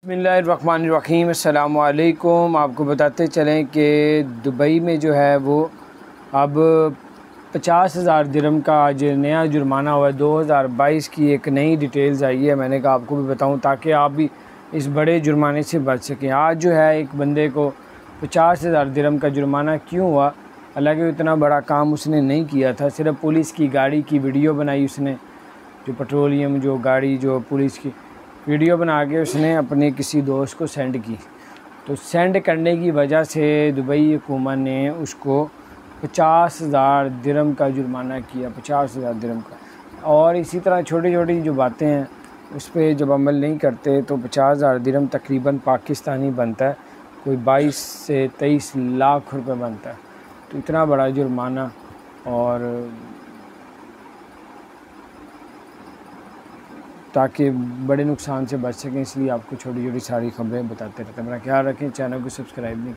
बिस्मिल्लाहिर्रहमानिर्रहीम अस्सलामु अलैकुम। आपको बताते चलें कि दुबई में जो है वो अब 50,000 दिरहम का आज नया जुर्माना हुआ है। 2022 की एक नई डिटेल्स आई है। मैंने कहा आपको भी बताऊं ताकि आप भी इस बड़े जुर्माने से बच सकें। आज जो है एक बंदे को 50,000 दिरहम का जुर्माना क्यों हुआ? हालांकि इतना बड़ा काम उसने नहीं किया था, सिर्फ पुलिस की गाड़ी की वीडियो बनाई उसने, जो पेट्रोलियम जो गाड़ी जो पुलिस की वीडियो बना के उसने अपने किसी दोस्त को सेंड की। तो सेंड करने की वजह से दुबई हुकूमत ने उसको 50,000 दिरहम का जुर्माना किया, 50,000 दिरहम का। और इसी तरह छोटी छोटी जो बातें हैं उस पर जब अमल नहीं करते तो 50,000 दिरहम तकरीबन पाकिस्तानी बनता है, कोई 22 से 23 लाख रुपए बनता है। तो इतना बड़ा जुर्माना, और ताकि बड़े नुकसान से बच सकें इसलिए आपको छोटी छोटी सारी खबरें बताते रहते हैं। मेरा ख्याल रखें, चैनल को सब्सक्राइब नहीं